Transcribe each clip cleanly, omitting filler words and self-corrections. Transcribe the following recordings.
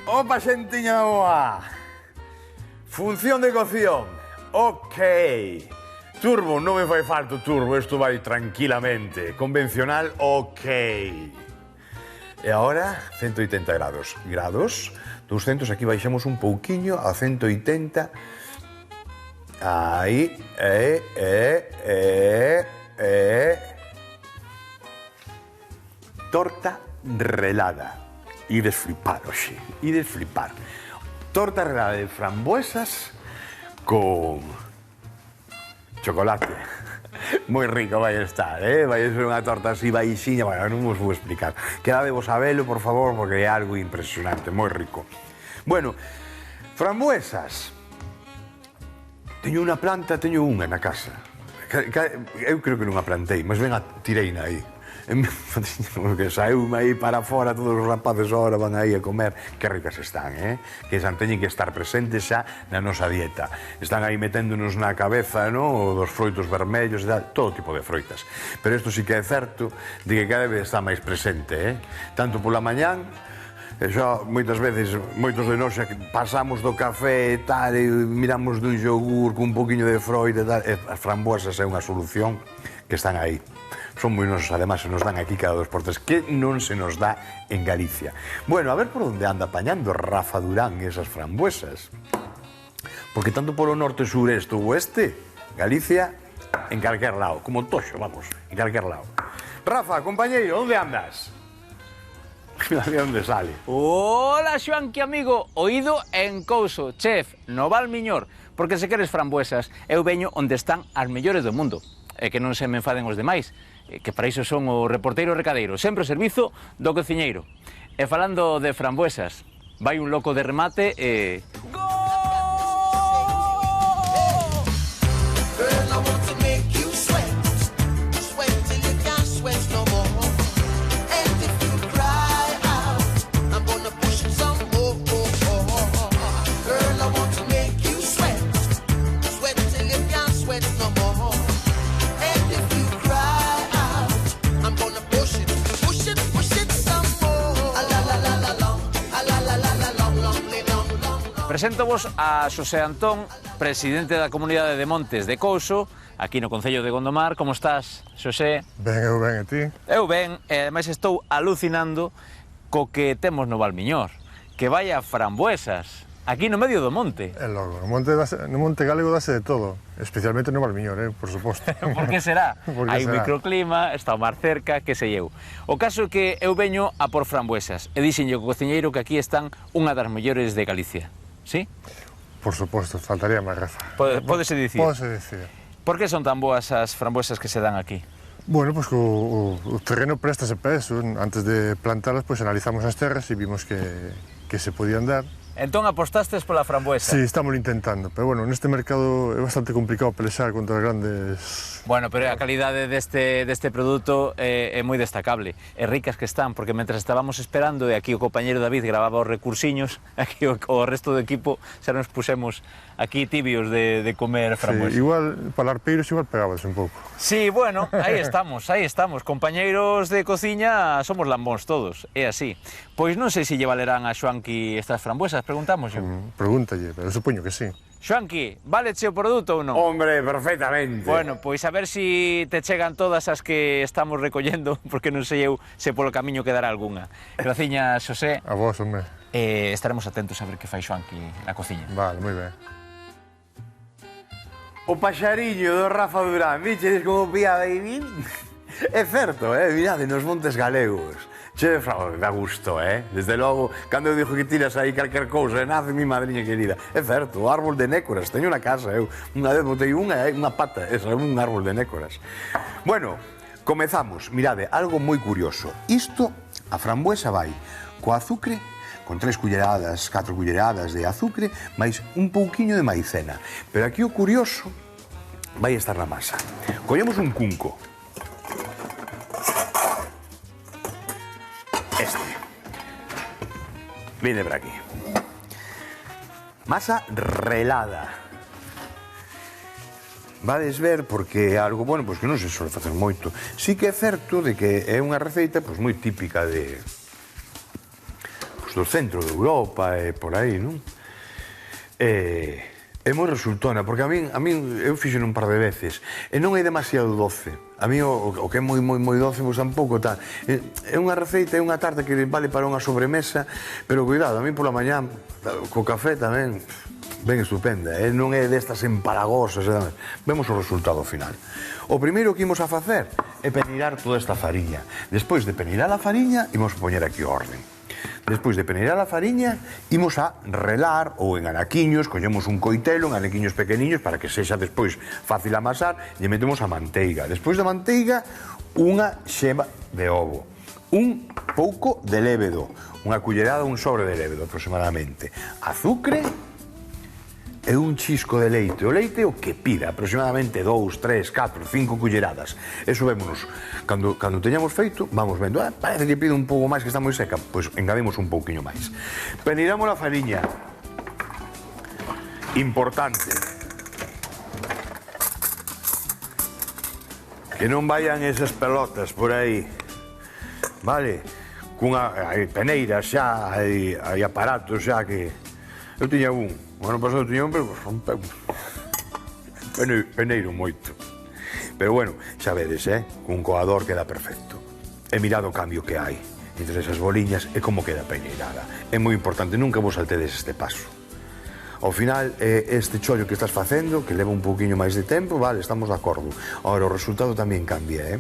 Opa, xentiña boa! Función de cocción. Ok. Turbo, non me fai falta turbo, isto vai tranquilamente. Convencional, ok. E agora, 180 grados. Grados, 200, aquí baixamos un pouquiño a 180. Aí, torta relada. Ides flipar, oxe, ides flipar. Torta relada de frambuesas con chocolate. Moi rico vai estar, vai ser unha torta así baixiña, bueno, non vos vou explicar. Quedadevos a velo, por favor, porque é algo impresionante, moi rico. Bueno, frambuesas. Teño unha planta, teño unha na casa. Eu creo que non a plantei, mas ben a tireina aí. Que saiu aí para fora, todos os rapaces ahora van aí a comer. Que ricas están, que teñen que estar presentes xa na nosa dieta. Están aí meténdonos na cabeza, dos froitos vermellos e tal, todo tipo de froitas. Pero isto sí que é certo de que cada vez está máis presente, tanto pola mañán. E xa, moitas veces, moitos de nós xa pasamos do café e tal, e miramos dun yogur con un poquinho de froita e tal, e as frambuesas é unha solución que están aí. Son moi nosos, además, se nos dan aquí cada 2 por 3, que non se nos dá en Galicia. Bueno, a ver por onde anda apañando Rafa Durán esas frambuesas. Porque tanto polo norte, sureste ou oeste, Galicia, en calquer lado, como Toxo, vamos, en calquer lado. Rafa, compañeiro, onde andas? De onde sale? Hola, Xoanqui, amigo, oído en Couso, chef, no Val Miñor, porque se queres frambuesas, eu veño onde están as mellores do mundo. E que non se me enfaden os demais, que para iso son o reporteiro recadeiro, sempre ao servizo do cociñeiro. E falando de frambuesas, vai un loco de remate e... Preséntovos a Xosé Antón, presidente da Comunidade de Montes de Couso, aquí no Concello de Gondomar. Como estás, Xosé? Ben, eu ben, e ti? Eu ben, e ademais estou alucinando co que temos no Valmiñor, que vai a frambuesas, aquí no medio do monte. É logo, no monte galego dase de todo, especialmente no Valmiñor, por suposto. Por que será? Hai un microclima, está o mar cerca, que sei eu. O caso é que eu veño a por frambuesas, e dixenlle co cociñeiro que aquí están unha das mellores de Galicia. Sí? Por suposto, faltaría máis, Rafa. Pódese dicir? Pódese dicir. Por que son tan boas as frambuesas que se dan aquí? Bueno, pois o terreno préstase para eso. Antes de plantalas, pois analizamos as terras e vimos que se podían dar. Entón apostastes pola frambuesa? Sí, estamos intentando, pero bueno, neste mercado é bastante complicado pelexar contra as grandes... Bueno, pero a calidade deste produto é moi destacable, e ricas que están, porque mentre estábamos esperando, e aquí o compañero David grababa os recursiños, aquí o resto do equipo xa nos pusemos aquí tibios de comer frambuesa. Sí, igual, para arpeiros igual pegabas un pouco. Sí, bueno, aí estamos, compañeiros de cociña somos lambóns todos, é así. Pois non sei se lle valerán a Xoanqui estas frambuesas, preguntamos yo. Pregúntalle, pero supoño que sí. Xoanqui, valeche o produto ou non? Hombre, perfectamente. Bueno, pois a ver se te chegan todas as que estamos recollendo, porque non sei eu se polo camiño quedará algunha. Graciña, Xosé. A vos, hombre. Estaremos atentos a ver que fai Xoanqui na cociña. Vale, moi ben. O paxariño do Rafa Durán, vichedes como pía baby? É certo, mirade, nos montes galegos. Che, dá gusto, Desde logo, cando eu dixo que tiras aí calquer cousa, nace mi madriña querida. É certo, o árbol de nécoras, teño na casa, eu. Unha vez botei unha pata, é un árbol de nécoras. Bueno, comezamos. Mirade, algo moi curioso. Isto, a frambuesa vai co azucre, con 3 culleradas, 4 culleradas de azucre, máis un pouquiño de maicena. Pero aquí o curioso vai estar na masa. Collemos un cunco. Vine para aquí. Masa relada. Vades ver porque é algo, bueno, pois que non se suele facer moito. Sí que é certo de que é unha receita pois moi típica de do centro de Europa e por aí, non? É moi resultona, porque a min eu fixo un par de veces e non é demasiado doce. A mí o que é moi doce, pois tampouco tal. É unha receita, é unha tarta que vale para unha sobremesa, pero cuidado, a mí pola mañá co café tamén ben estupenda, non é destas empalagosas, vemos o resultado final. O primeiro que imos a facer é peneirar toda esta fariña. Despois de peneirar a fariña, imos poñer aquí o orden. Despois de peneirar a fariña, imos a relar ou en anaquiños, collemos un coitelo, en anaquiños pequeniños, para que sexa despois fácil amasar, e metemos a manteiga. Despois da manteiga, unha xema de ovo, un pouco de lévedo, unha cullerada, un sobre de lévedo aproximadamente, azucre e un chisco de leite. O leite o que pida, aproximadamente 2, 3, 4, 5 culleradas. Eso vémonos. Cando teñamos feito, vamos vendo, parece que pide un pouco máis, que está moi seca, pois engadimos un pouquiño máis. Peneiramos a fariña. Importante. Que non vayan esas pelotas por aí. Vale? Hai peneiras xa, hai aparatos xa que... Eu tiña o ano pasado tiña pero rompeu. Peneiro moito. Pero bueno, xa vedes, cun coador queda perfecto. E mirad o cambio que hai entre esas boliñas e como queda peneirada. É moi importante, nunca vos saltedes este paso. Ao final, este chollo que estás facendo, que leva un pouquiño máis de tempo, vale, estamos de acordo. Agora, o resultado tamén cambia,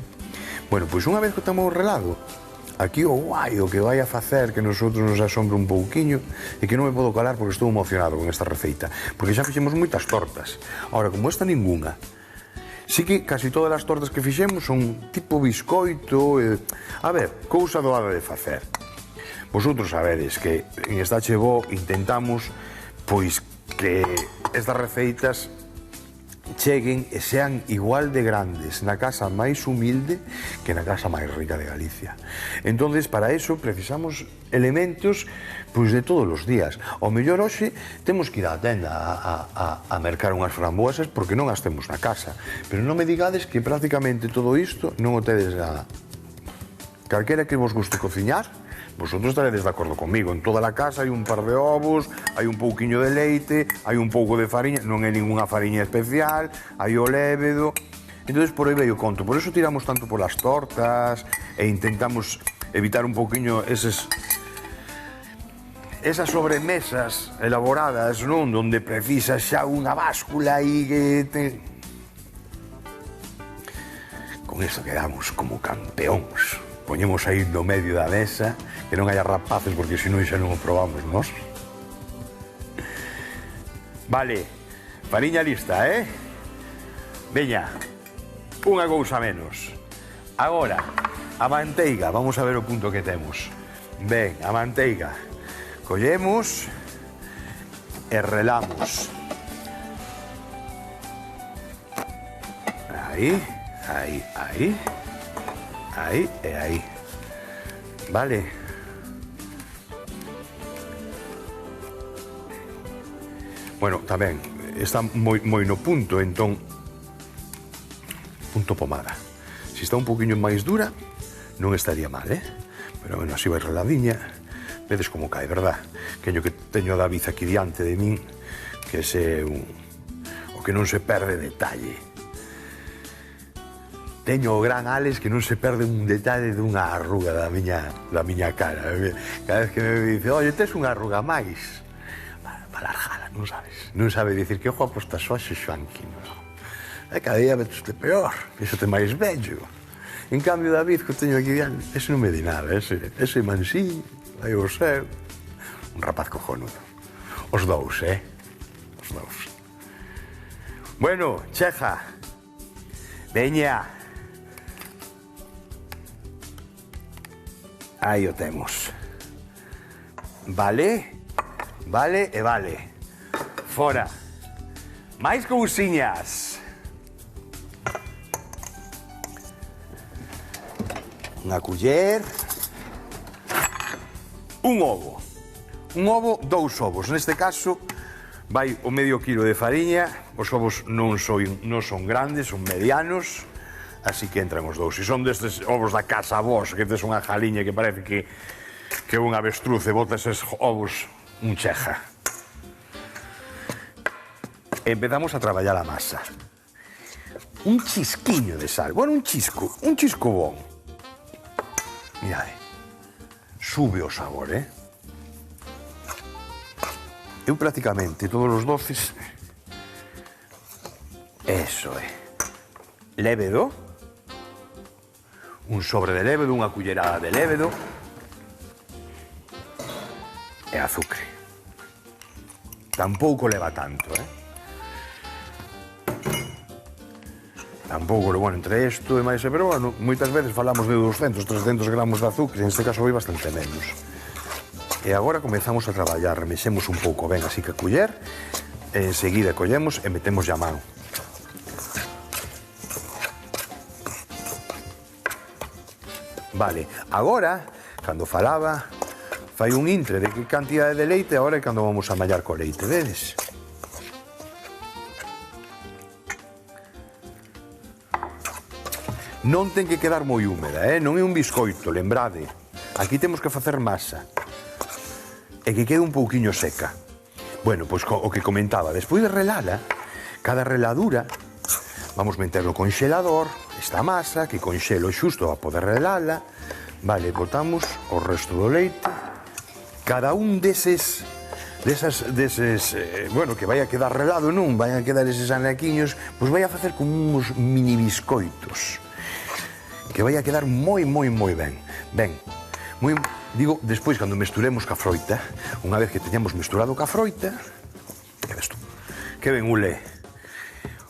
Bueno, pois unha vez que estamos relado, aquí o guai o que vai a facer que nosotros nos asombre un pouquiño e que non me podo calar porque estou emocionado con esta receita, porque xa fixemos moitas tortas. Ahora, como esta ninguna, sí que casi todas as tortas que fixemos son tipo biscoito, a ver, cousa doada de facer. Vosotros sabedes que en esta HBO intentamos pois que estas receitas cheguen e sean igual de grandes na casa máis humilde que na casa máis rica de Galicia. Entonces, para eso precisamos elementos pois de todos os días. Ao mellor hoxe temos que ir á tenda a mercar unhas framboesas porque non as temos na casa. Pero non me digades que prácticamente todo isto non o tedes na... Calquera que vos guste cociñar, vosotros estaredes de acordo comigo. En toda a casa hai un par de ovos, hai un pouquiño de leite, hai un pouco de fariña, non é ninguna fariña especial, hai o lévedo. Entón, por aí veio conto. Por eso tiramos tanto polas tortas e intentamos evitar un pouquiño esas sobremesas elaboradas, non? Donde precisas xa unha báscula e que... Con isto quedamos como campeóns. Poñemos aí no medio da mesa, que non haya rapaces, porque senón xa non o probamos nós. Vale, fariña lista, Veña, unha cousa menos. Agora, a manteiga, vamos a ver o punto que temos. Ben, a manteiga. Collemos e relamos. Aí, aí, aí. Aí e aí. Vale. Bueno, tamén está moi no punto, entón punto pomada. Se está un poquinho máis dura, non estaría mal, Pero bueno, así vai reladiña. Vedes como cae, verdad? Que yo que teño a David aquí diante de min, que é o que non se perde detalle. Teño o gran Alex que non se perde un detalle dunha arruga da miña cara. Cada vez que me dice, oye, tes unha arruga máis. Para largala, non sabes. Non sabe dicir que guapo estás hoxe, Xoanqui. Cada día vete peor, iso te máis bello. En cambio, David, que teño aquí diante, ese non me di nada. Ese mansí, vai ao céu. Un rapaz cojonudo. Os dous, Os dous. Bueno, Cheja, veña. Aí o temos. Vale, vale e vale. Fora. Máis cousiñas. Unha culler. Un ovo. un ovo, 2 ovos. Neste caso, vai o medio kilo de fariña. Os ovos non son grandes, son medianos, así que entran os 2. Se son destes ovos da casa vos, que tes unha jaliña que parece que é un avestruz e bota eses ovos un cheja. Empezamos a traballar a masa. Un chisquiño de sal, bueno, un chisco bon. Mirade, sube o sabor, Eu prácticamente todos os doces, eso é, lévedo, un sobre de lévedo, unha cullerada de lévedo e azucre. Tampouco leva tanto, Tampouco, bueno, entre isto e máis, pero bueno, moitas veces falamos de 200, 300 gramos de azúcar, neste caso vai bastante menos. E agora comezamos a traballar, remexemos un pouco ben así que a culler, e enseguida collemos e metemos a man. Vale, agora, cando falaba, fai un intre de que cantidade de leite, agora é cando vamos a mallar co leite, vedes? Non ten que quedar moi húmeda, non é un biscoito, lembrade. Aquí temos que facer masa. E que quede un pouquiño seca. Bueno, pois o que comentaba, despois de relala, cada reladura, vamos meter no conxelador, esta masa, que conxelo xusto a poder relala, vale, botamos o resto do leite, cada un deses, bueno, que vai a quedar relado, non, vai a quedar eses anaquiños, pois vai a facer como uns mini biscoitos, que vai a quedar moi ben. Ben, moi... Digo, despois, cando mesturemos ca froita, unha vez que teñamos mesturado ca froita, que ben ule.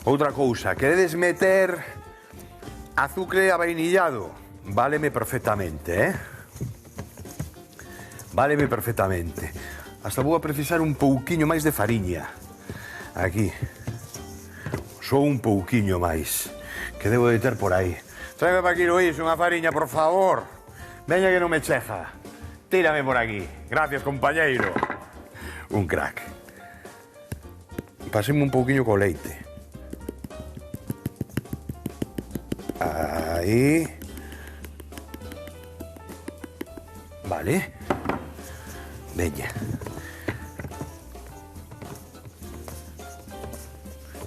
Outra cousa, queredes meter azucre avainillado? Váleme perfectamente, Váleme perfectamente. Hasta vou a precisar un pouquiño máis de fariña. Aquí. Só un pouquiño máis, que debo de ter por aí. Tráeme pa aquí, Luís, unha fariña, por favor. Veña que non me cheja. Tírame por aquí. Gracias, compañeiro. Un crack. Pasemos un pouquiño co leite. Aí. Vale. Veña.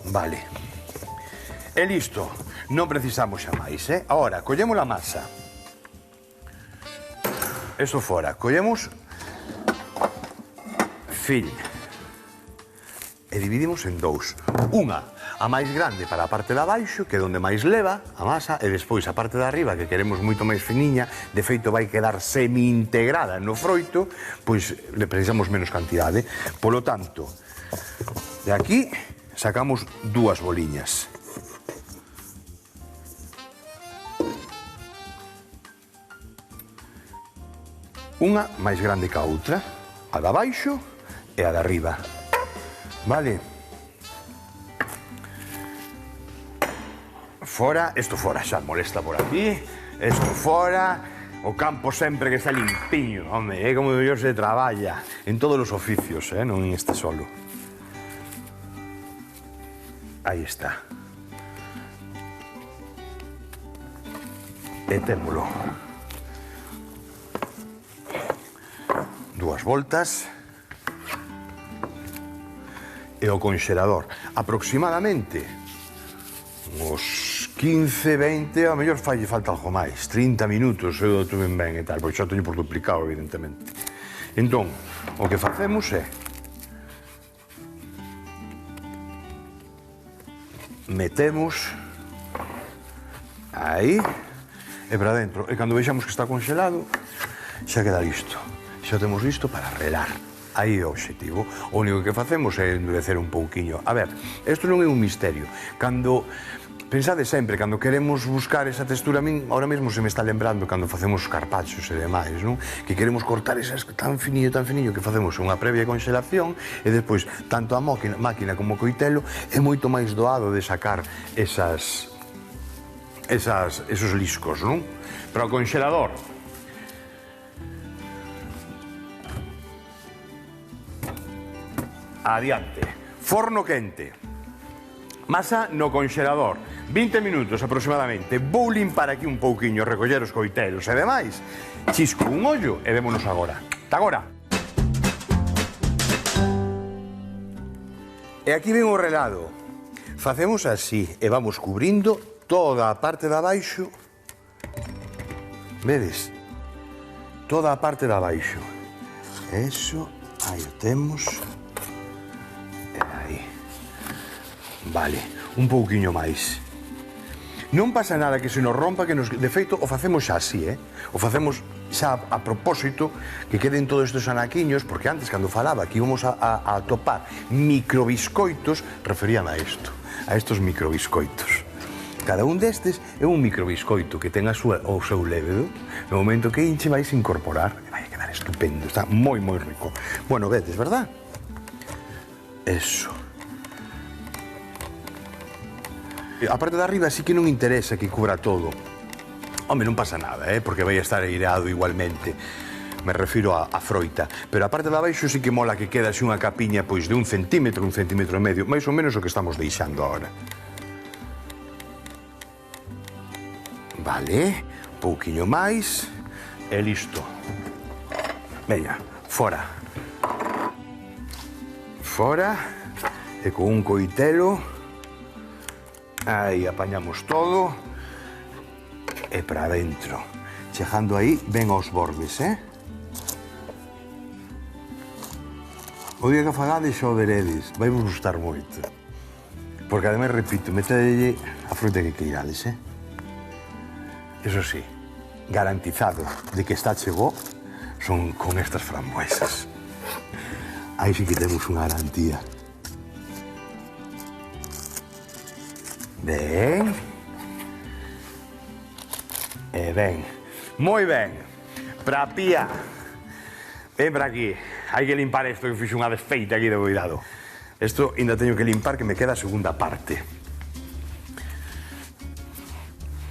Vale. E listo. Non precisamos xa máis, Ahora, collemos a masa. Eso fora, collemos fil e dividimos en 2. Unha, a máis grande para a parte de abaixo, que é onde máis leva a masa, e despois a parte de arriba, que queremos moito máis finiña, de feito vai quedar semi-integrada no froito, pois le precisamos menos cantidade. Polo tanto, de aquí sacamos 2 boliñas. Unha máis grande que a outra, a de abaixo e a de arriba. Vale? Fora, isto fora, xa molesta por aquí, isto fora, o campo sempre que está limpiño, home, é como Dios se traballa, en todos os oficios, non en este solo. Aí está. E témolo. 2 voltas e o conxelador aproximadamente uns 15, 20, a mellor falle falta algo máis, 30 minutos, eu tuve ben e tal, porque xa teño por duplicado, evidentemente. Entón, o que facemos é metemos aí e para dentro, e cando vexamos que está conxelado xa queda listo. Xa temos listo para relar. Aí é o obxectivo. O único que facemos é endurecer un pouquiño. A ver, isto non é un misterio. Cando... Pensade sempre, cando queremos buscar esa textura, a min ahora mesmo se me está lembrando cando facemos carpachos e demais, non? Que queremos cortar esas tan finiño, que facemos unha previa conxelación e despois, tanto a máquina como o coitelo, é moito máis doado de sacar esos liscos, non? Pero o conxelador Adiante. Forno quente. Masa no conxelador. 20 minutos aproximadamente. Vou limpar aquí un pouquiño, recoller os coitelos e demais. Chisco un ollo e vémonos agora. Ta agora. E aquí ven o relado. Facemos así e vamos cubrindo toda a parte de abaixo. Vedes? Toda a parte de abaixo. Eso, aí o temos. E aí. Vale, un pouquiño máis. Non pasa nada que se nos rompa, que nos... De feito, o facemos xa así, O facemos xa a propósito, que queden todos estes anaquiños, porque antes, cando falaba que íbamos a topar microbiscoitos, referíame a isto, a estos microbiscoitos. Cada un destes é un microbiscoito que ten o seu levedo. No momento que hinche vais incorporar, e vai a quedar estupendo, está moi, moi rico. Bueno, vedes, verdad? Eso. A parte de arriba sí que non interesa que cubra todo. Home, non pasa nada, porque vai a estar aireado igualmente. Me refiro a froita. Pero a parte de abaixo sí que mola que queda así unha capiña pois de 1 centímetro, 1 centímetro e medio, máis ou menos o que estamos deixando agora. Vale, pouquiño máis e listo. Veña, fora. Fora, e con un coitelo... Aí apañamos todo e para dentro. Chegando aí, ven aos bordes, O día que fagades xa o veredes, vai vos gustar moito. Porque ademais, repito, metedelle a fruta que queirades, Eso sí, garantizado de que está chegó son con estas frambuesas. Aí sí que temos unha garantía. Ben. E ben. Moi ben. Pra pía. Ven para aquí. Hai que limpar isto que fixo unha desfeita aquí de cuidado. Isto ainda teño que limpar, que me queda a segunda parte.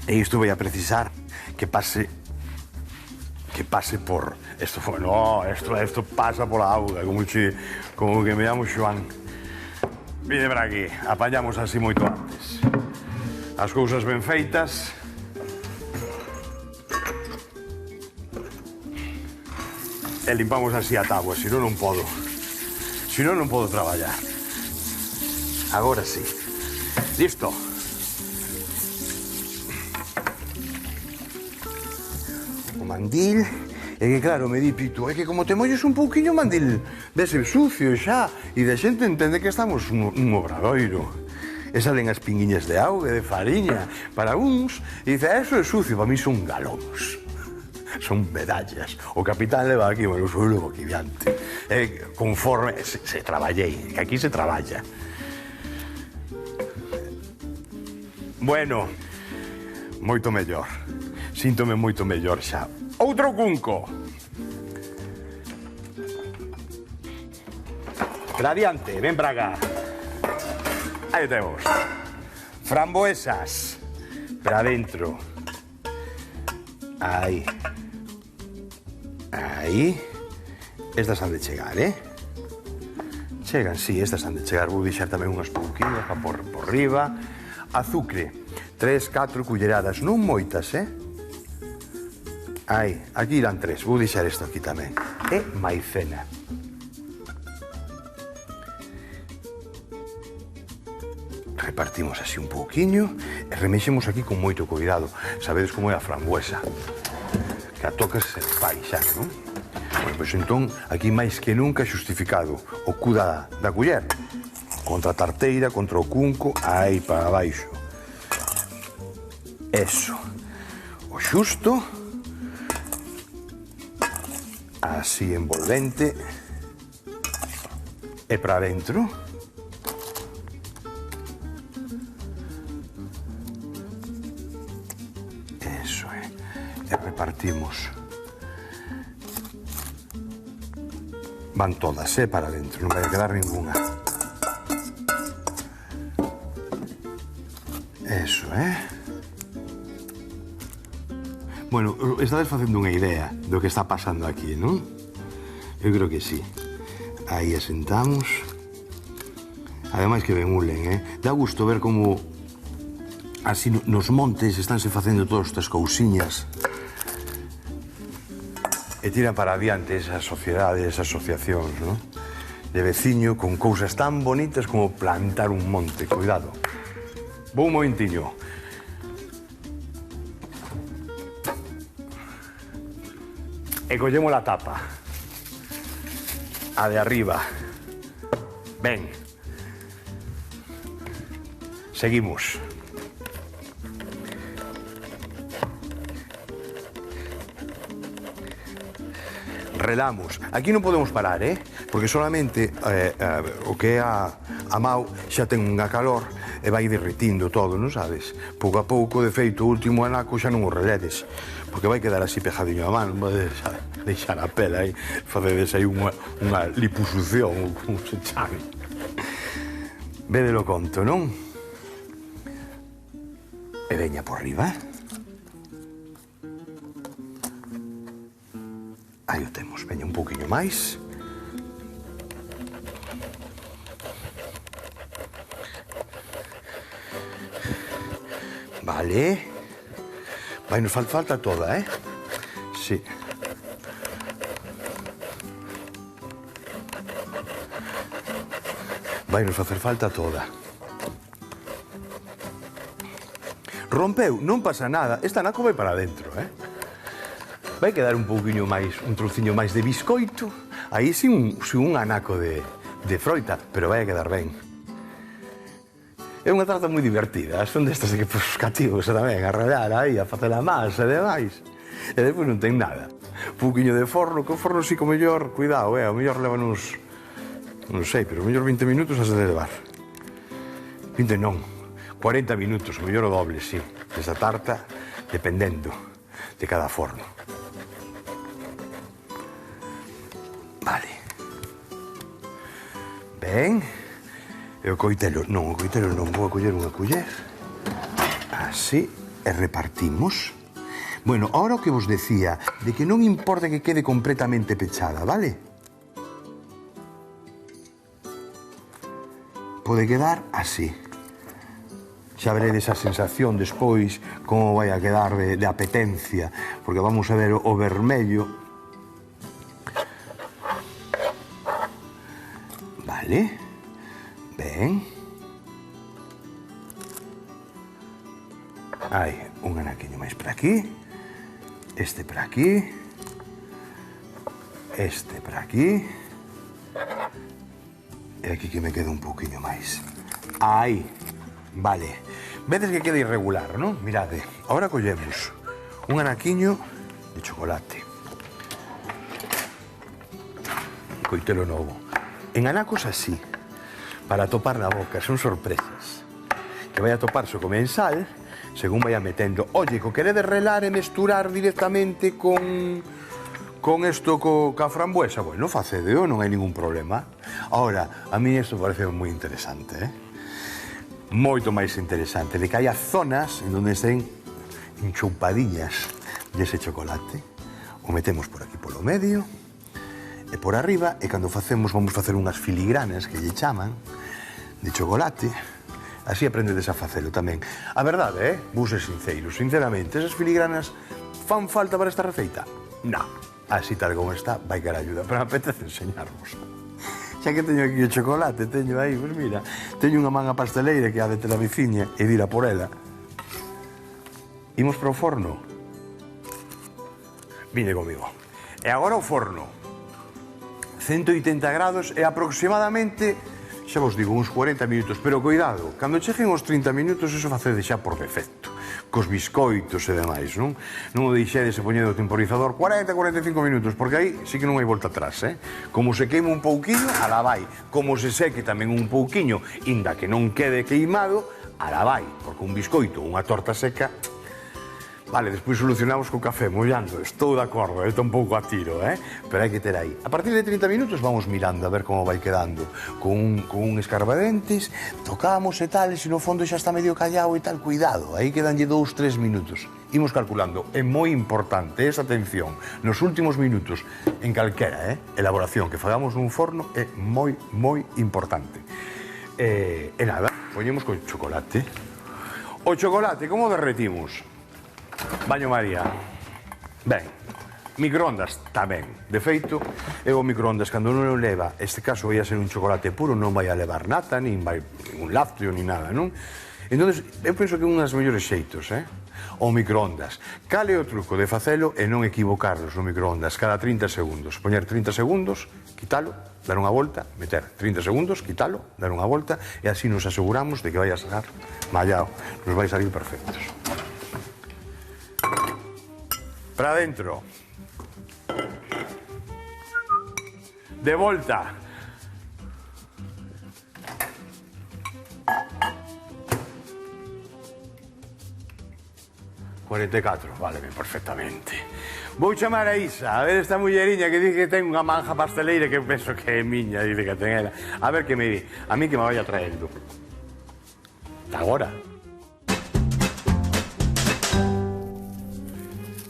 E isto vai a precisar que pase por... Isto foi... No, isto pasa pola auga, como que me llamo Xoán. Vide para aquí. Apañamos así moito antes. As cousas ben feitas. E limpamos así a tábua, senón non podo. Senón non podo traballar. Agora sí. Listo. O mandil. É que claro, me di Pitu, é que como te molles un pouquiño o mandil vese sucio xa, e de xente entende que estamos un obradoiro. E salen as pinguiñas de auga, de fariña, para uns, e dice, eso é sucio, para mí son galóns. Son medallas. O capitán leva aquí, bueno, sou lobo quidiante. Conforme, se traballei, que aquí se traballa. Bueno, moito mellor. Síntome moito mellor xa. Outro cunco. Para adiante, ven para acá. Aí temos. Frambuesas. Para adentro. Aí. Aí. Estas han de chegar, Chegan, sí, estas han de chegar. Vou deixar tamén unhas pouquiñas por riba. Azucre. 3, 4 culleradas. Non moitas, Aí, aquí irán 3. Vou deixar isto aquí tamén. E maicena. Repartimos así un pouquiño e remexemos aquí con moito cuidado. Sabedes como é a frambuesa. Que a tocas se fai xa, non? Pois entón, aquí máis que nunca xustificado o cu da culler. Contra a tarteira, contra o cunco, aí para baixo. Eso. O xusto. Así envolvente. E para dentro. Eso é. E repartimos. Van todas, para dentro, non vai a quedar ninguna. Eso, Bueno, estades facendo unha idea do que está pasando aquí, non? Eu creo que sí. Aí asentamos. Ademais que ben ulen, dá gusto ver como así nos montes estánse facendo todas estas cousiñas e tiran para adiante esas sociedades, esas asociacións, non? De veciño con cousas tan bonitas como plantar un monte. Cuidado. Vou un momentiño. E collemos a tapa. A de arriba. Ben. Seguimos. Relamos. Aquí non podemos parar, porque solamente o que é a mau xa ten unha calor e vai derretindo todo, non sabes? Pouco a pouco, de feito, o último anaco xa non o reledes, porque vai quedar así pejadiño a man, non vai deixar a pela aí, facedes aí unha liposucción, como se chame. Védelo conto, non? E veña por riba. Aí o temos, veña un pouquiño máis. Vale. Vai, nos falta toda, Sí. Vai nos facer falta toda. Rompeu, non pasa nada. Esta naco vai para dentro, Vai quedar un pouquiño máis, un trociño máis de biscoito. Aí sin un anaco de froita, pero vai a quedar ben. É unha tarta moi divertida. Son destas que os cativos tamén a rallar aí, a facer a masa e demais. E depois non ten nada. Un pouquiño de forno, que o forno sí co mellor, cuidado, o mellor levan uns, non sei, pero o mellor 20 minutos has de levar. 20 non. 40 minutos, o mellor o doble, sí, desa tarta, dependendo de cada forno. Vale. Ben. E o coitelo non, vou a coller unha culler. Así, e repartimos. Bueno, ahora o que vos decía, de que non importa que quede completamente pechada, vale? Pode quedar así. Xa veredes a sensación despois como vai a quedar de apetencia, porque vamos a ver o vermello. Vale. Ben. Hai un anaquiño máis para aquí. Este para aquí. Este para aquí. E aquí que me queda un pouquiño máis. Aí. Vale. Vedes que queda irregular, non? Mirade. Ahora collemos un anaquiño de chocolate. Coitelo novo. En anacos así, para topar na boca, son sorpresas. Que vai a topar so comensal, según vai a metendo. Oye, co queredes relar e mesturar directamente con esto, ca frambuesa, bueno, facedeo, non hai ningún problema. Ahora, a mí isto parece moi interesante, moito máis interesante, de que haya zonas en donde estén enchoupadillas dese chocolate. O metemos por aquí polo medio e por arriba, e cando facemos, vamos facer unhas filigranas que lle chaman de chocolate. Así aprendedes a facelo tamén. A verdade, vou ser sincero, sinceramente, esas filigranas fan falta para esta receita? Non, así tal como está, vai cara ayuda, pero me apetece enseñarvos. Xa que teño aquí o chocolate, teño aí, pois mira, teño unha manga pasteleira que ha de ter a veciña e dir a por ela. Imos para o forno. Vine comigo. E agora o forno. 180 grados e aproximadamente, xa vos digo, uns 40 minutos. Pero cuidado, cando cheguen os 30 minutos, eso facede xa por defecto. Cos biscoitos e demais, non? Non o deixedes e poñedo o temporizador 40-45 minutos, porque aí sí que non hai volta atrás, Como se queima un pouquiño, alá vai. Como se seque tamén un pouquiño, inda que non quede queimado, alá vai. Porque un biscoito, unha torta seca... Vale, despois solucionamos co café, mollando. Estou de acordo, está un pouco a tiro, Pero hai que ter aí. A partir de 30 minutos vamos mirando a ver como vai quedando. Con un escarbadentes, tocamos e tal, e se no fondo xa está medio callado e tal, cuidado, aí quedanlle 2-3 minutos. Imos calculando. É moi importante esa atención nos últimos minutos en calquera elaboración que fagamos nun forno, é moi, moi importante. E nada, poñemos con chocolate. O chocolate, como derretimos? Baño María. Ben, microondas tamén. De feito, o microondas, cando non o leva, este caso vai a ser un chocolate puro, non vai a levar nata, nin vai un lácteo, nin nada, non? Entón, eu penso que é un dos mellores xeitos, o microondas. Cal é o truco de facelo e non equivocarnos no microondas cada 30 segundos? Poñer 30 segundos, quitalo, dar unha volta, meter 30 segundos, quitalo, dar unha volta, e así nos aseguramos de que vai a sacar mallao, nos vai salir perfectos. Para dentro. De volta. ...44, vale ben perfectamente. Vou chamar a Isa, a ver esta mulleriña que dice que ten unha manja pasteleira que penso que é miña, dice que ten ela. A ver que me di, a mí que me vaya traendo. Agora.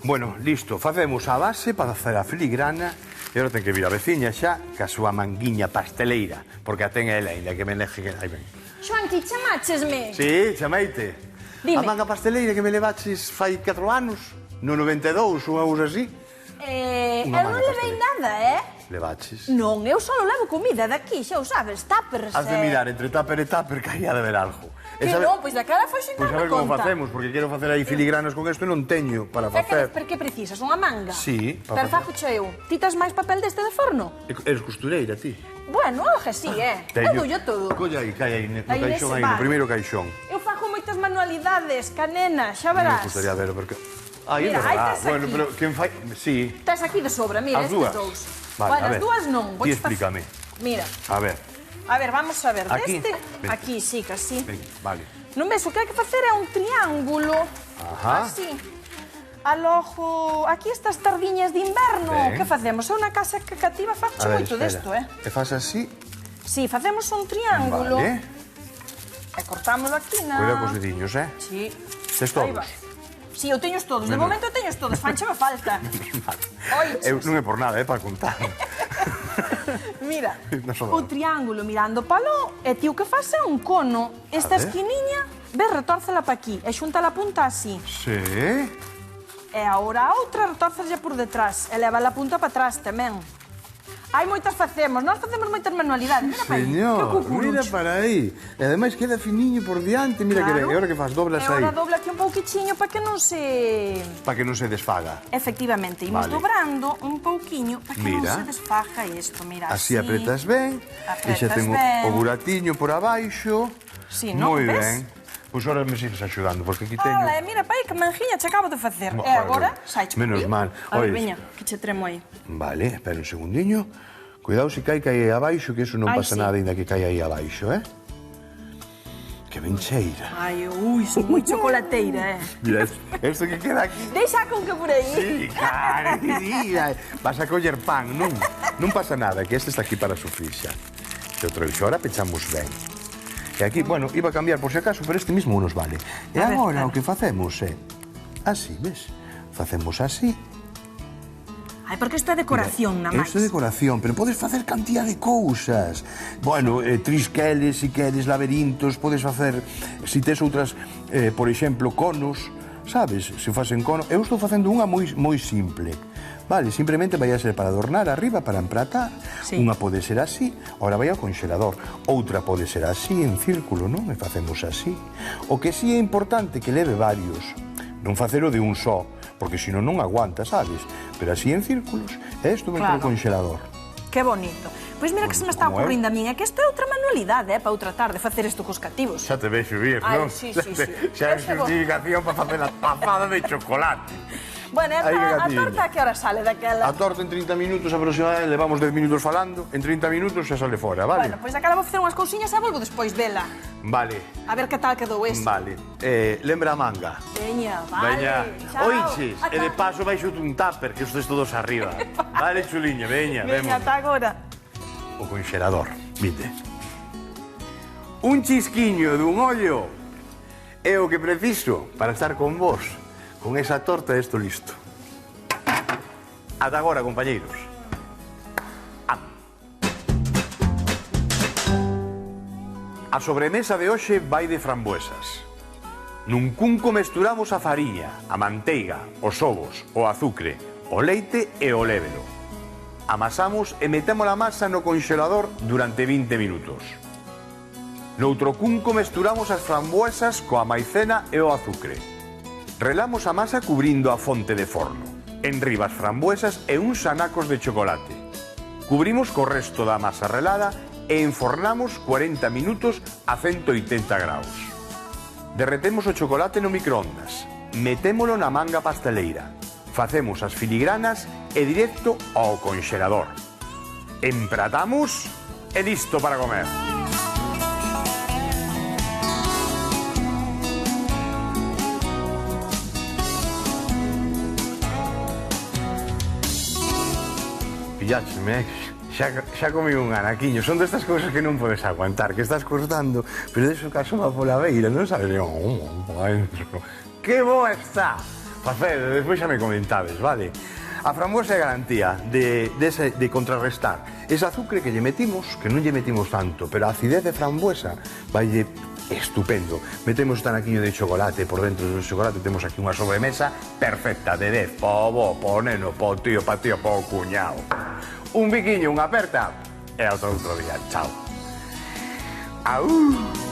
Bueno, listo, facemos a base para facer a filigrana. E agora ten que vir a veciña xa ca súa manguiña pasteleira, porque a ten ela ainda que me leje que... Aí ven. Xoan, ti chamachesme? Sí, chameite. Dime. A manga pasteleira que me levaches fai 4 anos, no 92, ou algo así. Eu non levei nada, Levaches. Non, eu só levo comida daqui, xa o sabes, tuppers. Has de mirar entre tupper e tupper que hai de ver algo. Que non, pois daquela foi sin Pois a darme ver como conta. facemos, porque quero facer aí filigranas con isto e non teño para facer. Per que precisas? Unha manga? Sí, para Pero fago xa eu. Ti tes máis papel deste de forno? Eres costureira, ti? Bueno, algo así, Eu doulle todo. Colla aí, cai aí, no Aí caixón, nese aí, no bar. primeiro caixón. Eu fago moitas manualidades, canena, xa Me verás. gustaría verlo, porque... Aí, Mira, é verdad. aí tes Bueno, aquí. pero quen fai... Sí. Tes aquí de sobra, mira, As estes dúas? dous. Vale, Bueno, a as ver. dúas non. Ti Voiche explícame. Mira, A ver, vamos a ver, Aquí? deste... Ven. Aquí, sí, que así. ven, vale. Non ves, o que hai que facer é un triángulo. Ajá. Así. Alojo, aquí estas tardiñas de inverno, Ben. que facemos? É unha casa que cativa, facho A ver, moito desto, E faz así, Sí, facemos un triángulo. vale. E cortámoslo aquí na... Cuida cos dediños, Sí. Tes Aí todos? vai. Sí, eu teños todos. De momento teños todos. Fancha me falta. Eu non é por nada, para contar. Mira, Non son o nada. triángulo mirando palo e ti o que faz é un cono. Esta ver. esquiniña, ves, retórcela pa aquí e xunta a punta así. Sí. E agora a outra retórcella por detrás e leva a punta para atrás tamén. Hai moitas facemos, nós facemos moitas manualidades. Mira pa aí, que Señor, cucurucho. mira para aí. E ademais queda finiño por diante, mira que ben. E agora que faz, doblas E aí. agora dobla aquí un pouquichiño para que non se... Para que non se desfaga. Efectivamente, imos Vale. dobrando un pouquiño para que non Mira. se desfaja isto, mira, Así apretas ben. E xa Apretas ten ben. o buratiño por abaixo. Sí, non, Moi ves? ben. Pois ahora me sigues axudando, porque aquí teño... Ola, mira, pai, que manjiña che acabo de facer. Bueno, E agora, saiche por menos aí. mal. A ver, Ois. veña, que che tremo aí. Vale, espera un segundiño. Cuidado se cai aí abaixo, que eso non Ai, pasa sí. nada ainda que cai aí abaixo, Que ben cheira. Ai, ui, son moi chocolateira, Mira, esto que queda aquí. Deixa con que por aí. Sí, cara, mira. Vas a coller pan, non? Non pasa nada, que este está aquí para sufrir xa. Se o trouxo, ahora pechamos ben. E aquí, bueno, iba a cambiar por si acaso, pero este mismo nos vale. E A ver, agora claro. o que facemos é... Así, ves? Facemos así. Ai, porque isto é decoración, na máis. Isto é decoración, pero podes facer cantidad de cousas. Bueno, trisqueles, si queres, laberintos, podes facer, si tes outras, por exemplo, conos, sabes? Se facen cono. Eu estou facendo unha moi simple. Vale, simplemente vai a ser para adornar arriba, para empratar. Sí. Unha pode ser así, ahora vai ao congelador. Outra pode ser así, en círculo, non? E facemos así. O que sí é importante que leve varios. Non facelo de un só, porque senón non aguanta, sabes? Pero así en círculos, e isto ven Claro. para o congelador. Que bonito. Pois mira que se me está como é? ocurrindo a min, é que esta é outra manualidade, para outra tarde, facer isto cos cativos. Xa te vexo vir, Ai, non? sí, sí, sí. Xa é Eu chego. justificación para facer a tapada de chocolate. Bueno, Ai, que a gatiño. torta a que hora sale daquela? A torta en 30 minutos aproximadamente, levamos 10 minutos falando, en 30 minutos xa sale fora, vale? Bueno, pois daquela vou facer unhas cousiñas e volvo despois vela. Vale, A ver que tal quedou este. vale. Lembra a manga. Veña, vale. Veña, Chao. oiches, e de paso baixo un tupper, que estes todos arriba. Vale, chuliña, veña, vemos. Veña, ata agora. O conxelador, vite. Un chisquiño dun ollo é o que preciso para estar con vos. Con esa torta esto listo. Ata agora, compañeiros. A sobremesa de hoxe vai de frambuesas. Nun cunco mesturamos a fariña, a manteiga, os ovos, o azucre, o leite e o lévero. Amasamos e metemos a masa no congelador durante 20 minutos. Noutro cunco mesturamos as frambuesas coa maicena e o azucre. Relamos a masa cubrindo a fonte de forno. Enriba as frambuesas e uns anacos de chocolate. Cubrimos co resto da masa relada e enfornamos 40 minutos a 180 graus. Derretemos o chocolate no microondas. Metémolo na manga pasteleira. Facemos as filigranas e directo ao congelador. Empratamos e listo para comer. Pillácheme, xa comí un anaquiño. Son destas cousas que non podes aguantar, que estás cortando, pero deso que asoma pola beira, non sabes? Que boa está! Faced, despois xa me comentades, vale? A frambuesa é garantía de contrarrestar ese azúcar que lle metimos, que non lle metimos tanto, pero a acidez de frambuesa vai estupendo. Metemos este anaquiño de chocolate, por dentro do chocolate temos aquí unha sobremesa perfecta, de 10, po bo, po neno, po tío, po cuñao. Un biquiño, unha aperta e ata outro día. Chao. Au!